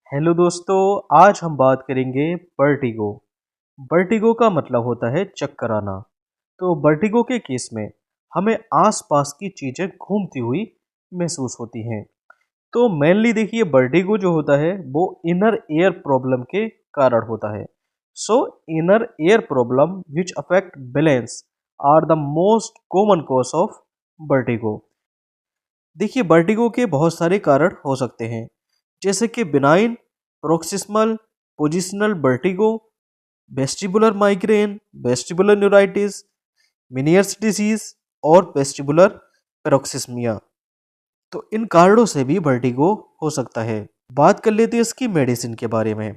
Hello दोस्तों, आज हम बात करेंगे वर्टिगो। वर्टिगो का मतलब होता है चक्कर आना। तो वर्टिगो के केस में हमें आसपास की चीजें घूमती हुई महसूस होती हैं। तो मेनली देखिए, वर्टिगो जो होता है वो इनर एयर प्रॉब्लम के कारण होता है। So inner ear problem which affect balance are the most common cause of vertigo. देखिए, वर्टिगो के बहुत सारे कारण हो सकते हैं, जैसे कि benign, paroxysmal, positional vertigo, vestibular migraine, vestibular neuritis, Meniere's disease और वेस्टिबुलर पेरोक्सिस्मिया। तो इन कारणों से भी वर्टिगो हो सकता है। बात कर लेते हैं इसकी मेडिसिन के बारे में।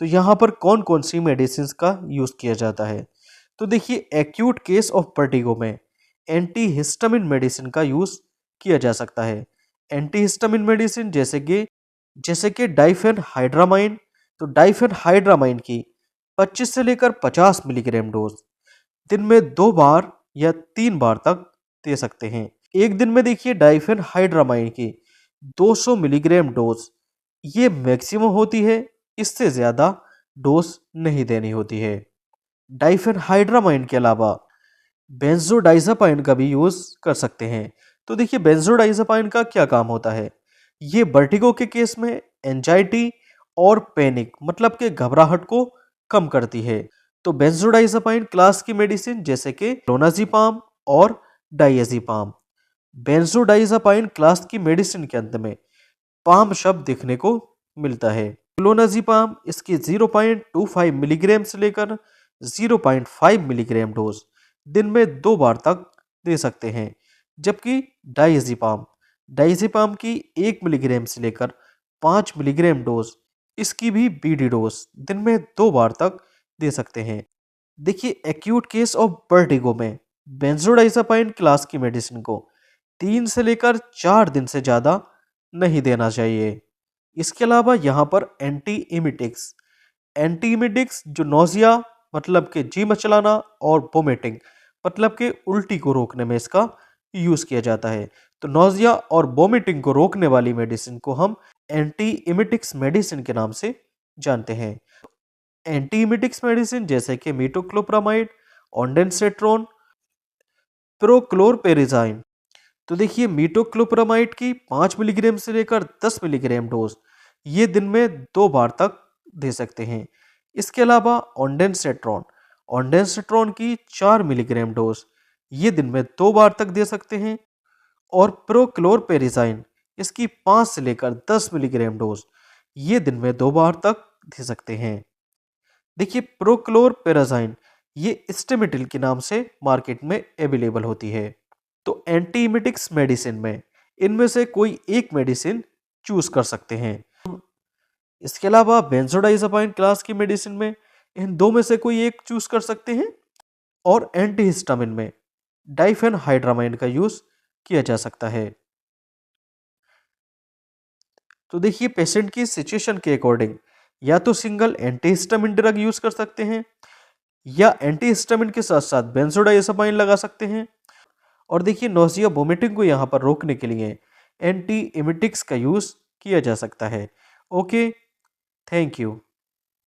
तो यहाँ पर कौन कौन सी मेडिसिन का यूज़ किया जाता है। तो देखिए, एक्यूट केस ऑफ वर्टिगो में एंटी हिस्टामिन मेडिसिन का यूज़ किया जा सकता है। एंटी हिस्टामिन मेडिसिन जैसे कि डाइफेनहाइड्रामाइन। तो डाइफेनहाइड्रामाइन की 25 से लेकर 50 मिलीग्राम डोज दिन में 2 बार या 3 बार तक दे सकते हैं। एक दिन में देखिए, डाइफेनहाइड्रामाइन की 200 मिलीग्राम डोज ये मैक्सिमम होती है, इससे ज़्यादा डोज नहीं देनी होती है। डाइफेनहाइड्रामाइन के अलावा बेंजोडाइज़ापाइन का भी यूज़ कर सकते हैं। तो देखिए, बेंजोडाइज़ापाइन का क्या काम होता है। ये वर्टिगो के केस में एंजाइटी और पैनिक मतलब के घबराहट को कम करती है। तो बेंजोडाइज़ापाइन क्लास की मेडिसिन जैसे कि क्लोनाज़ेपाम और डायज़ेपाम। बेंजोडाइज़ापाइन क्लास की मेडिसिन के अंत में पाम शब्द देखने को मिलता है। क्लोनाज़ेपाम इसकी 0.25 मिलीग्राम से लेकर 0.5 मिलीग्राम डोज दिन में 2 बार तक दे सकते हैं। जबकि डायज़ेपाम डायज़ेपाम की 1 मिलीग्राम से लेकर 5 मिलीग्राम डोज इसकी भी बीडी डोज दिन में 2 बार तक दे सकते हैं। देखिए, एक्यूट केस ऑफ वर्टिगो में बेंजोडाइज़ापाइन क्लास की मेडिसिन को 3 से लेकर 4 दिन से ज़्यादा नहीं देना चाहिए। इसके अलावा यहाँ पर एंटी इमिटिक्स जो नोजिया मतलब कि जी मचलाना और वोमिटिंग मतलब कि उल्टी को रोकने में इसका यूज़ किया जाता है। तो नोजिया और वोमिटिंग को रोकने वाली मेडिसिन को हम एंटी इमिटिक्स मेडिसिन के नाम से जानते हैं। एंटी इमिटिक्स मेडिसिन जैसे कि मीटोक्लोप्रामाइड, ऑन्डेंसेट्रोन, प्रोक्लोरपेरिजाइन। तो देखिए, मीटोक्लोप्रामाइड की 5 मिलीग्राम से लेकर 10 मिलीग्राम डोज ये दिन में 2 बार तक दे सकते हैं। इसके अलावा ऑन्डेंसेट्रॉन की 4 मिलीग्राम डोज ये दिन में 2 बार तक दे सकते हैं। और प्रोक्लोरपेरिजाइन इसकी 5 से लेकर 10 मिलीग्राम डोज ये दिन में 2 बार तक दे सकते हैं। देखिए, प्रोक्लोरपेराजाइन ये स्टेमिटिल के नाम से मार्केट में अवेलेबल होती है। तो एंटीइमिटिक्स मेडिसिन में इनमें से कोई एक मेडिसिन चूज कर सकते हैं। इसके अलावा बेंजोडाइज़ापाइन क्लास की मेडिसिन में इन दो में से कोई एक चूज कर सकते हैं। और एंटीहिस्टामिन में डाइफेनहाइड्रामाइन का यूज किया जा सकता है। तो देखिए, पेशेंट की सिचुएशन के अकॉर्डिंग या तो सिंगल एंटीहिस्टामिन ड्रग यूज कर सकते हैं या एंटीहिस्टामिन के साथ साथ बेंजोडाइज़ापाइन लगा सकते हैं। और देखिए, नोजिया वोमिटिंग को यहाँ पर रोकने के लिए एंटी इमिटिक्स का यूज़ किया जा सकता है। Okay, thank you.